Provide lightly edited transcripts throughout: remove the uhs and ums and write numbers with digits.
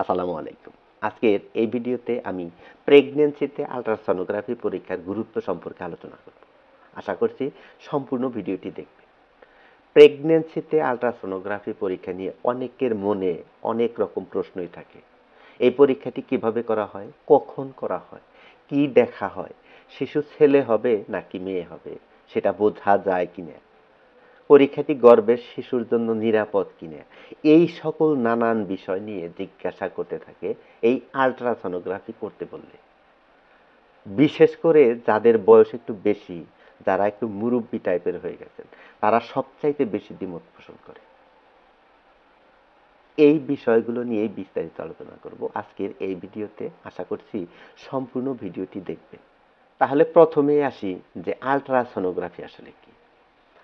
আসসালামু আলাইকুম। আজকের এই ভিডিওতে আমি প্রেগন্যান্সিতে আল্ট্রাসনোগ্রাফি পরীক্ষার গুরুত্ব সম্পর্কে আলোচনা করব। আশা করছি সম্পূর্ণ ভিডিওটি দেখবে। প্রেগন্যান্সিতে আল্ট্রাসনোগ্রাফি পরীক্ষা নিয়ে অনেকের মনে অনেক রকম প্রশ্নই থাকে। এই পরীক্ষাটি কিভাবে করা হয়, কখন করা হয়, কি দেখা হয়, শিশু ছেলে হবে নাকি মেয়ে হবে সেটা বোঝা যায় কিনা, পরীক্ষাটি গর্ভের শিশুর জন্য নিরাপদ কিনা, এই সকল নানান বিষয় নিয়ে জিজ্ঞাসা করতে থাকে এই আল্ট্রাসনোগ্রাফি করতে বললে। বিশেষ করে যাদের বয়স একটু বেশি, যারা একটু মুরব্বী টাইপের হয়ে গেছেন, তারা সবচাইতে বেশি দ্বিমত পোষণ করে। এই বিষয়গুলো নিয়ে বিস্তারিত আলোচনা করব আজকের এই ভিডিওতে। আশা করছি সম্পূর্ণ ভিডিওটি দেখবেন। তাহলে প্রথমেই আসি যে আল্ট্রাসনোগ্রাফি আসলে কি।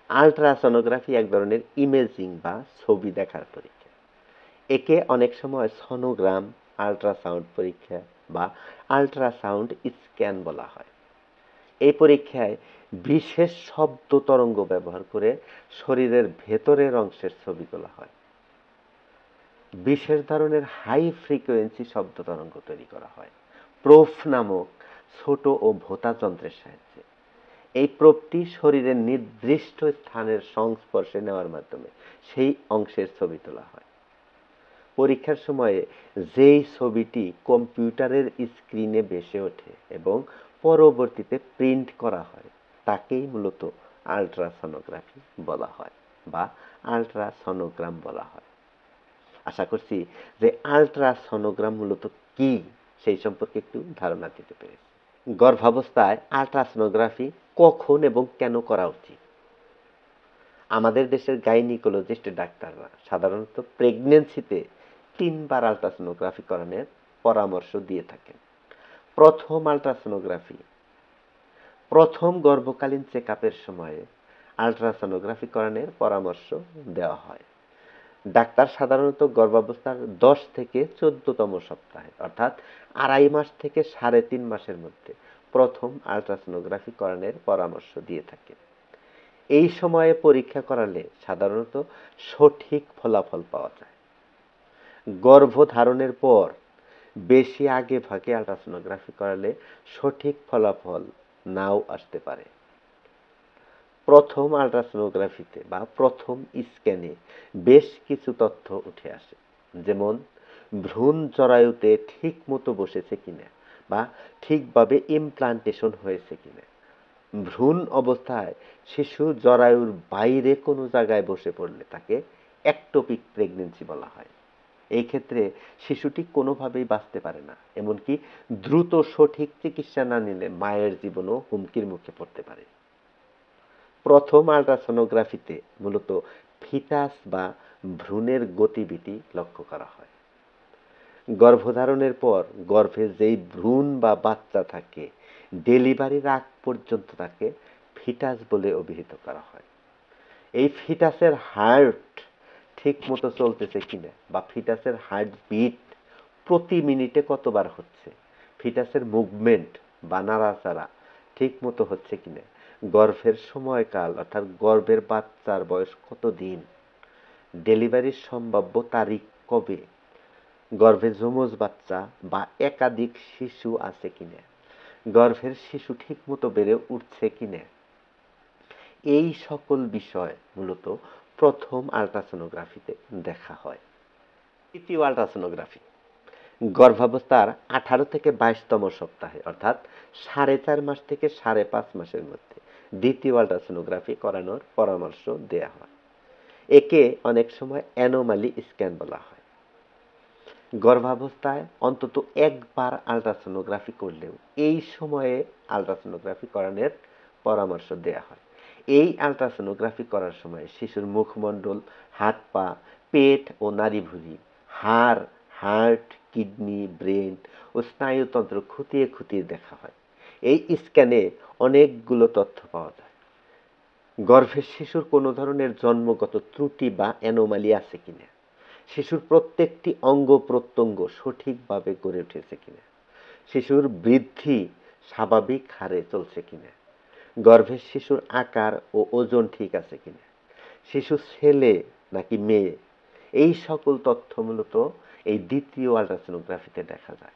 আল্ট্রাসনোগ্রাফি এক ধরনের ইমেজিং বা ছবি দেখার পরীক্ষা। একে অনেক সময় সোনোগ্রাম, আল্ট্রাসাউন্ড পরীক্ষা বা আল্ট্রাসাউন্ড স্ক্যান বলা হয়। এই পরীক্ষায় বিশেষ শব্দ তরঙ্গ ব্যবহার করে শরীরের ভেতরের অংশের ছবি তোলা হয়। বিশেষ ধরনের হাই ফ্রিকোয়েন্সি শব্দ তরঙ্গ তৈরি করা হয় প্রোফ নামক ছোট ও ভোঁতা যন্ত্রের সাহায্যে। এই প্রোবটি শরীরের নির্দিষ্ট স্থানের সংস্পর্শে নেওয়ার মাধ্যমে সেই অংশের ছবি তোলা হয়। পরীক্ষার সময়ে যেই ছবিটি কম্পিউটারের স্ক্রিনে ভেসে ওঠে এবং পরবর্তীতে প্রিন্ট করা হয় তাকেই মূলত আল্ট্রাসনোগ্রাফি বলা হয় বা আল্ট্রাসনোগ্রাম বলা হয়। আশা করছি যে আল্ট্রাসনোগ্রাম মূলত কি সেই সম্পর্কে একটু ধারণা দিতে পেরেছি। গর্ভাবস্থায় আল্ট্রাসনোগ্রাফি কখন এবং কেন করা উচিত? আমাদের দেশের গাইনিকোলজিস্ট ডাক্তাররা সাধারণত প্রেগন্যান্সিতে 3 বার আল্ট্রাসনোগ্রাফি করানোর পরামর্শ দিয়ে থাকেন। প্রথম আল্ট্রাসনোগ্রাফি প্রথম গর্ভকালীন চেক আপের সময়ে আল্ট্রাসনোগ্রাফি করানোর পরামর্শ দেওয়া হয়। ডাক্তার সাধারণত গর্ভাবস্থার 10 থেকে 14তম সপ্তাহে অর্থাৎ 2.5 মাস থেকে 3.5 মাসের মধ্যে প্রথম আল্ট্রাসনোগ্রাফি করানোর পরামর্শ দিয়ে থাকেন। এই সময়ে পরীক্ষা করালে সাধারণত সঠিক ফলাফল পাওয়া যায়। গর্ভধারণের পর বেশি আগে ভাগে আল্ট্রাসনোগ্রাফি করালে সঠিক ফলাফল নাও আসতে পারে। প্রথম আল্ট্রাসনোগ্রাফিতে বা প্রথম স্ক্যানে বেশ কিছু তথ্য উঠে আসে, যেমন ভ্রূণ জরায়ুতে ঠিক মতো বসেছে কিনা বা ঠিকভাবে ইমপ্লান্টেশন হয়েছে কিনা। ভ্রূণ অবস্থায় শিশু জরায়ুর বাইরে কোনো জায়গায় বসে পড়লে তাকে একটোপিক প্রেগন্যান্সি বলা হয়। এই ক্ষেত্রে শিশুটি কোনোভাবেই বাঁচতে পারে না, এমনকি দ্রুত সঠিক চিকিৎসা না নিলে মায়ের জীবনও হুমকির মুখে পড়তে পারে। প্রথম আল্ট্রাসনোগ্রাফিতে মূলত ফিটাস বা ভ্রূণের গতিবিধি লক্ষ্য করা হয়। গর্ভধারণের পর গর্ভে যেই ভ্রূণ বা বাচ্চা থাকে, ডেলিভারির আগ পর্যন্ত তাকে ফিটাস বলে অভিহিত করা হয়। এই ফিটাসের হার্ট ঠিক মতো চলতেছে কিনা বা ফিটাসের হার্ট বিট প্রতি মিনিটে কতবার হচ্ছে, ফিটাসের মুভমেন্ট বা নাড়াচাড়া ঠিক মতো হচ্ছে কিনা, গর্ভের সময়কাল অর্থাৎ গর্ভের বাচ্চার বয়স কত দিন, ডেলিভারির সম্ভাব্য তারিখ কবে, গর্ভে যমজ বাচ্চা বা একাধিক শিশু আছে কিনা, গর্ভের শিশু ঠিক মতো বেড়ে উঠছে কিনা, এই সকল বিষয় মূলত প্রথম আল্ট্রাসনোগ্রাফিতে দেখা হয়। দ্বিতীয় আল্ট্রাসনোগ্রাফি গর্ভাবস্থার 18 থেকে 22তম সপ্তাহে অর্থাৎ 4.5 মাস থেকে 5.5 মাসের মধ্যে দ্বিতীয় আল্ট্রাসনোগ্রাফি করানোর পরামর্শ দেয়া হয়। একে অনেক সময় অ্যানোমালি স্ক্যান বলা হয়। গর্ভাবস্থায় অন্তত একবার আল্ট্রাসনোগ্রাফি করলেও এই সময়ে আল্ট্রাসনোগ্রাফি করানোর পরামর্শ দেয়া হয়। এই আল্ট্রাসনোগ্রাফি করার সময় শিশুর মুখমণ্ডল, হাত পা, পেট ও নাড়িভুঁড়ি, হাড়, হার্ট, কিডনি, ব্রেন ও স্নায়ুতন্ত্র খুঁটিয়ে খুঁটিয়ে দেখা হয়। এই স্ক্যানে অনেকগুলো তথ্য পাওয়া যায়। গর্ভের শিশুর কোনো ধরনের জন্মগত ত্রুটি বা অ্যানোমালি আছে কিনা, শিশুর প্রত্যেকটি অঙ্গ প্রত্যঙ্গ সঠিকভাবে গড়ে উঠেছে কিনা, শিশুর বৃদ্ধি স্বাভাবিক হারে চলছে কিনা, গর্ভের শিশুর আকার ও ওজন ঠিক আছে কিনা, শিশু ছেলে নাকি মেয়ে, এই সকল তথ্য মূলত এই দ্বিতীয় আল্ট্রাসোনোগ্রাফিতে দেখা যায়।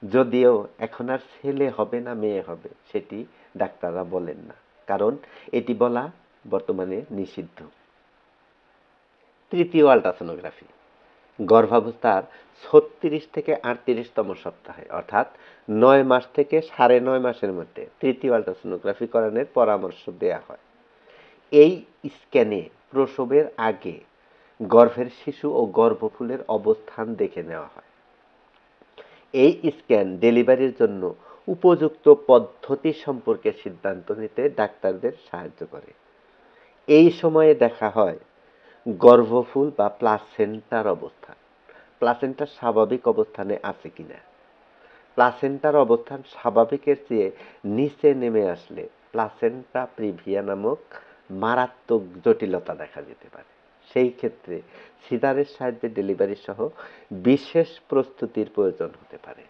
যদিও এখন আর ছেলে হবে না মেয়ে হবে সেটি ডাক্তাররা বলেন না, কারণ এটি বলা বর্তমানে নিষিদ্ধ। তৃতীয় আল্ট্রাসোনোগ্রাফি গর্ভাবস্থার 36 থেকে 38তম সপ্তাহে, অর্থাৎ 9 মাস থেকে 9.5 মাসের মধ্যে তৃতীয় আল্ট্রাসোনোগ্রাফি করানোর পরামর্শ দেয়া হয়। এই স্ক্যানে প্রসবের আগে গর্ভের শিশু ও গর্ভফুলের অবস্থান দেখে নেওয়া হয়। এই স্ক্যান ডেলিভারির জন্য উপযুক্ত পদ্ধতি সম্পর্কে সিদ্ধান্ত নিতে ডাক্তারদের সাহায্য করে। এই সময়ে দেখা হয় গর্ভফুল বা প্লাসেন্টার অবস্থান, প্লাসেন্টার স্বাভাবিক অবস্থানে আছে কিনা। প্লাসেন্টার অবস্থান স্বাভাবিকের চেয়ে নিচে নেমে আসলে প্লাসেন্টা প্রিভিয়া নামক মারাত্মক জটিলতা দেখা যেতে পারে। সেই ক্ষেত্রে সিজারের সাহায্যে ডেলিভারি সহ বিশেষ প্রস্তুতির প্রয়োজন হতে পারে।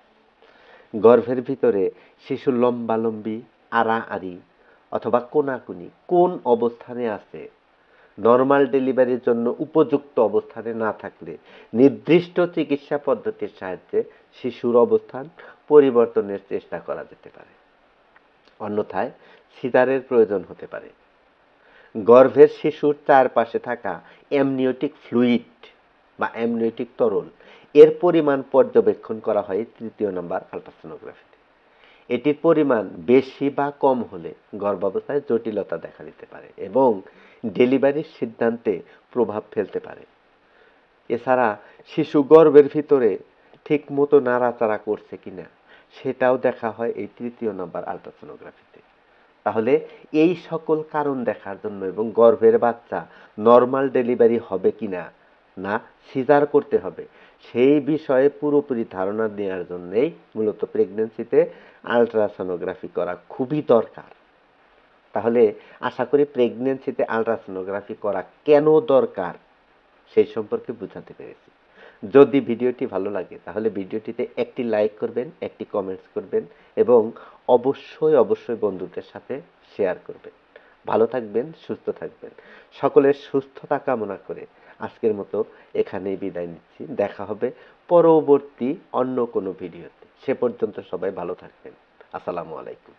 গর্ভের ভিতরে শিশু লম্বালম্বি, আড়াআড়ি অথবা কোনাকুনি কোন অবস্থানে আছে, নর্মাল ডেলিভারির জন্য উপযুক্ত অবস্থানে না থাকলে নির্দিষ্ট চিকিৎসা পদ্ধতির সাহায্যে শিশুর অবস্থান পরিবর্তনের চেষ্টা করা যেতে পারে। অন্যথায় সিজারের প্রয়োজন হতে পারে। গর্ভের শিশুর চারপাশে থাকা অ্যামনিওটিক ফ্লুইড বা অ্যামনিওটিক তরল এর পরিমাণ পর্যবেক্ষণ করা হয় তৃতীয় নম্বর আল্ট্রাসোনোগ্রাফিতে। এটির পরিমাণ বেশি বা কম হলে গর্ভাবস্থায় জটিলতা দেখা দিতে পারে এবং ডেলিভারির সিদ্ধান্তে প্রভাব ফেলতে পারে। এছাড়া শিশু গর্ভের ভিতরে ঠিকমতো নাড়াচাড়া করছে কিনা সেটাও দেখা হয় এই তৃতীয় নম্বর আল্ট্রাসোনোগ্রাফিতে। তাহলে এই সকল কারণ দেখার জন্য এবং গর্ভের বাচ্চা নর্মাল ডেলিভারি হবে কিনা না সিজার করতে হবে সেই বিষয়ে পুরোপুরি ধারণা নেওয়ার জন্যই মূলত প্রেগন্যান্সিতে আল্ট্রাসোনোগ্রাফি করা খুবই দরকার। তাহলে আশা করি প্রেগন্যান্সিতে আল্ট্রাসোনোগ্রাফি করা কেন দরকার সেই সম্পর্কে বোঝাতে পেরেছি। যদি ভিডিওটি ভালো লাগে তাহলে ভিডিওটিতে একটি লাইক করবেন, একটি কমেন্টস করবেন এবং অবশ্যই বন্ধুদের সাথে শেয়ার করবেন। ভালো থাকবেন, সুস্থ থাকবেন। সকলের সুস্থতা কামনা করে আজকের মতো এখানেই বিদায় নিচ্ছি। দেখা হবে পরবর্তী অন্য কোনো ভিডিওতে। সে পর্যন্ত সবাই ভালো থাকবেন। আসসালামু আলাইকুম।